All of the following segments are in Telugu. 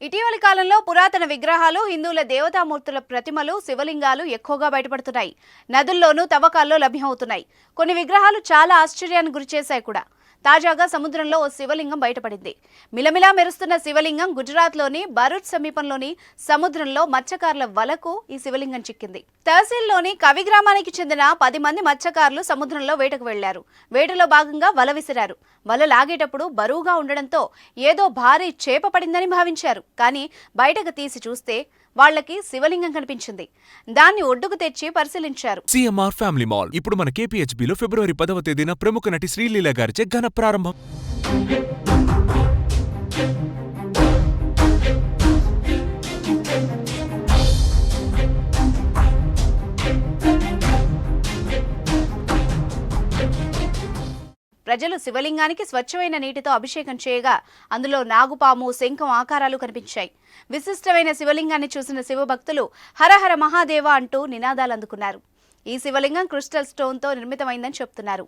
ఇటీవలి కాలంలో పురాతన విగ్రహాలు, హిందువుల దేవతామూర్తుల ప్రతిమలు, శివలింగాలు ఎక్కువగా బయటపడుతున్నాయి. నదుల్లోనూ తవ్వకాల్లో లభ్యమవుతున్నాయి. కొన్ని విగ్రహాలు చాలా ఆశ్చర్యానికి గురిచేశాయి కూడా. తాజాగా సముద్రంలో ఓ శివలింగం బయటపడింది. మిలమిలా మెరుస్తున్న శివలింగం గుజరాత్లోని భరూచ్ సమీపంలోని సముద్రంలో మత్స్యకారుల వలకు ఈ శివలింగం చిక్కింది. తహసీల్లోని కవి గ్రామానికి చెందిన 10 మంది మత్స్యకారులు సముద్రంలో వేటకు వెళ్లారు. వేటలో భాగంగా వల విసిరారు. వల లాగేటప్పుడు బరువుగా ఉండడంతో ఏదో భారీ చేప పడిందని భావించారు. కానీ బయటకు తీసి చూస్తే వాళ్లకి శివలింగం కనిపించింది. దాన్ని ఒడ్డుకు తెచ్చి పరిశీలించారు. సిఎంఆర్ ఫ్యామిలీ మాల్ ఇప్పుడు మన KPHBలో ఫిబ్రవరి 10వ తేదీన ప్రముఖ నటి శ్రీలీల గారిచే ఘన ప్రారంభం. ప్రజలు శివలింగానికి స్వచ్ఛమైన నీటితో అభిషేకం చేయగా అందులో నాగుపాము, శంఖం ఆకారాలు కనిపించాయి. విశిష్టమైన శివలింగాన్ని చూసిన శివభక్తులు హరహర మహాదేవ అంటూ నినాదాలు అందుకున్నారు. ఈ శివలింగం క్రిస్టల్ స్టోన్తో నిర్మితమైందని చెప్తున్నారు.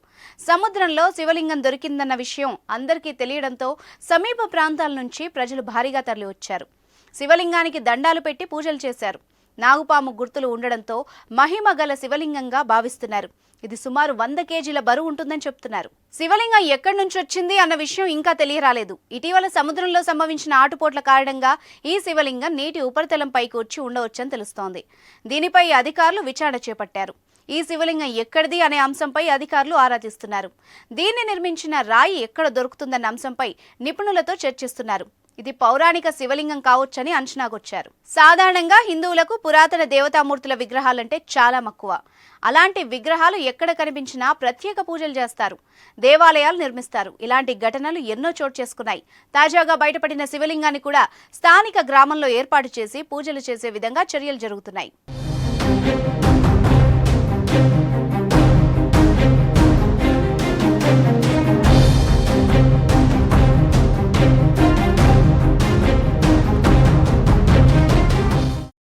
సముద్రంలో శివలింగం దొరికిందన్న విషయం అందరికీ తెలియడంతో సమీప ప్రాంతాల నుంచి ప్రజలు భారీగా తరలివచ్చారు. శివలింగానికి దండాలు పెట్టి పూజలు చేశారు. నాగుపాము గుర్తులు ఉండడంతో మహిమ గల శివలింగంగా భావిస్తున్నారు. ఇది సుమారు 100 కేజీల బరువు ఉంటుందని చెప్తున్నారు. శివలింగం ఎక్కడి నుంచి వచ్చింది అన్న విషయం ఇంకా తెలియరాలేదు. ఇటీవల సముద్రంలో సంభవించిన ఆటుపోట్ల కారణంగా ఈ శివలింగం నీటి ఉపరితలం పైకి వచ్చి ఉండవచ్చని తెలుస్తోంది. దీనిపై అధికారులు విచారణ చేపట్టారు. ఈ శివలింగం ఎక్కడిది అనే అంశంపై అధికారులు ఆరా తీస్తున్నారు. దీన్ని నిర్మించిన రాయి ఎక్కడ దొరుకుతుందన్న అంశంపై నిపుణులతో చర్చిస్తున్నారు. ఇది పౌరాణిక శివలింగం కావచ్చని అంచనాకొచ్చారు. సాధారణంగా హిందువులకు పురాతన దేవతామూర్తుల విగ్రహాలంటే చాలా మక్కువ. అలాంటి విగ్రహాలు ఎక్కడ కనిపించినా ప్రత్యేక పూజలు చేస్తారు, దేవాలయాలు నిర్మిస్తారు. ఇలాంటి ఘటనలు ఎన్నో చోటు చేసుకున్నాయి. తాజాగా బయటపడిన శివలింగాన్ని కూడా స్థానిక గ్రామంలో ఏర్పాటు చేసి పూజలు చేసే విధంగా చర్యలు జరుగుతున్నాయి.